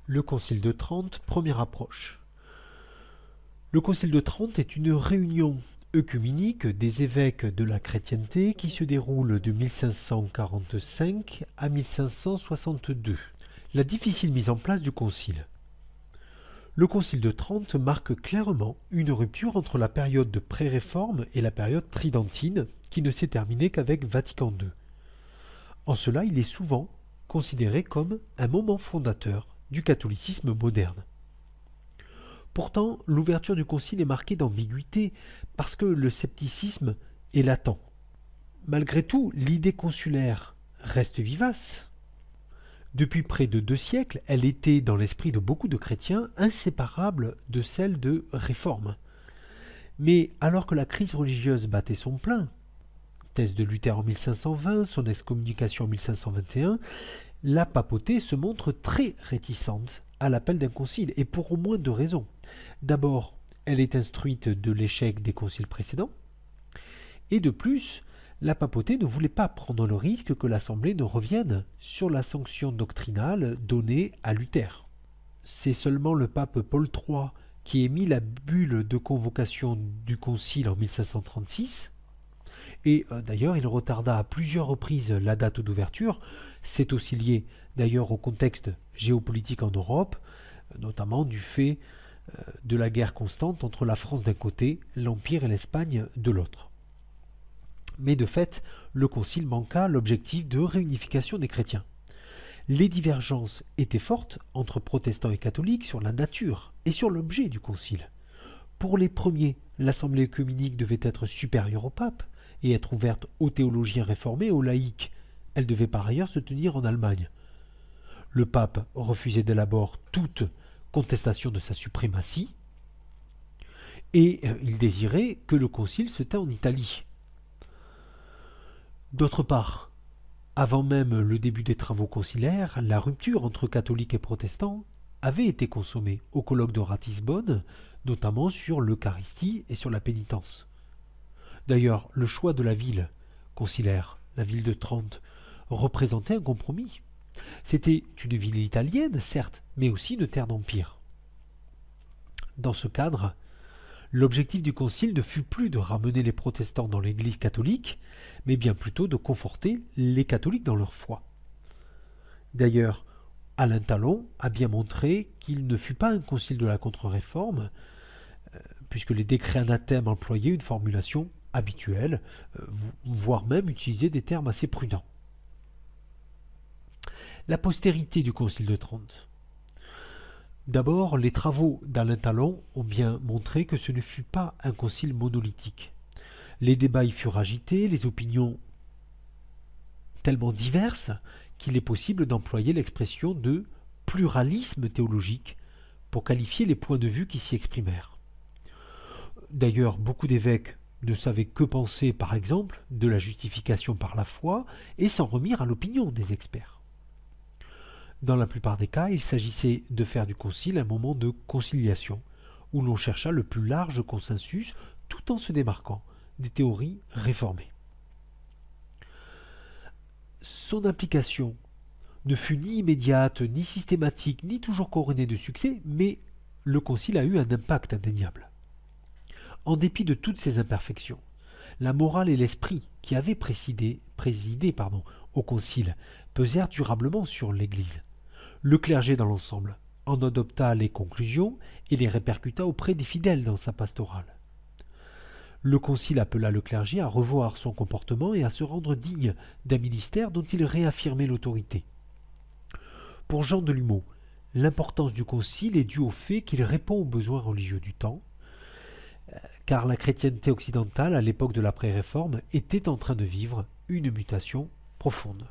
Le Concile de Trente, première approche. Le Concile de Trente est une réunion œcuménique des évêques de la chrétienté qui se déroule de 1545 à 1562. La difficile mise en place du Concile. Le Concile de Trente marque clairement une rupture entre la période de pré-réforme et la période tridentine qui ne s'est terminée qu'avec Vatican II. En cela, il est souvent considéré comme un moment fondateur du catholicisme moderne. Pourtant, l'ouverture du Concile est marquée d'ambiguïté parce que le scepticisme est latent. Malgré tout, l'idée consulaire reste vivace. Depuis près de 2 siècles, elle était, dans l'esprit de beaucoup de chrétiens, inséparable de celle de réforme. Mais alors que la crise religieuse battait son plein, thèse de Luther en 1520, son excommunication en 1521, la papauté se montre très réticente à l'appel d'un concile, et pour au moins 2 raisons. D'abord, elle est instruite de l'échec des conciles précédents, et de plus, la papauté ne voulait pas prendre le risque que l'Assemblée ne revienne sur la sanction doctrinale donnée à Luther. C'est seulement le pape Paul III qui émit la bulle de convocation du concile en 1536, et d'ailleurs il retarda à plusieurs reprises la date d'ouverture. C'est aussi lié d'ailleurs au contexte géopolitique en Europe, notamment du fait de la guerre constante entre la France d'un côté, l'Empire et l'Espagne de l'autre. Mais de fait, le concile manqua l'objectif de réunification des chrétiens. Les divergences étaient fortes entre protestants et catholiques sur la nature et sur l'objet du concile. Pour les premiers, l'assemblée œcuménique devait être supérieure au pape et être ouverte aux théologiens réformés et aux laïcs. Elle devait par ailleurs se tenir en Allemagne. Le pape refusait dès l'abord toute contestation de sa suprématie et il désirait que le concile se tînt en Italie. D'autre part, avant même le début des travaux concilaires, la rupture entre catholiques et protestants avait été consommée au colloque de Ratisbonne, notamment sur l'Eucharistie et sur la pénitence. D'ailleurs, le choix de la ville concilaire, la ville de Trente, représentait un compromis. C'était une ville italienne, certes, mais aussi une terre d'empire. Dans ce cadre, l'objectif du concile ne fut plus de ramener les protestants dans l'Église catholique, mais bien plutôt de conforter les catholiques dans leur foi. D'ailleurs, Alain Talon a bien montré qu'il ne fut pas un concile de la contre-réforme, puisque les décrets anathèmes employaient une formulation habituelle, voire même utilisaient des termes assez prudents. La postérité du Concile de Trente. D'abord, les travaux d'Alain Talon ont bien montré que ce ne fut pas un concile monolithique. Les débats y furent agités, les opinions tellement diverses qu'il est possible d'employer l'expression de pluralisme théologique pour qualifier les points de vue qui s'y exprimèrent. D'ailleurs, beaucoup d'évêques ne savaient que penser, par exemple, de la justification par la foi et s'en remirent à l'opinion des experts. Dans la plupart des cas, il s'agissait de faire du concile un moment de conciliation, où l'on chercha le plus large consensus tout en se démarquant des théories réformées. Son application ne fut ni immédiate, ni systématique, ni toujours couronnée de succès, mais le concile a eu un impact indéniable. En dépit de toutes ces imperfections, la morale et l'esprit qui avaient présidé au concile pesèrent durablement sur l'Église. Le clergé dans l'ensemble en adopta les conclusions et les répercuta auprès des fidèles dans sa pastorale. Le concile appela le clergé à revoir son comportement et à se rendre digne d'un ministère dont il réaffirmait l'autorité. Pour Jean Delumeau, l'importance du concile est due au fait qu'il répond aux besoins religieux du temps, car la chrétienté occidentale, à l'époque de l'après-réforme, était en train de vivre une mutation profonde.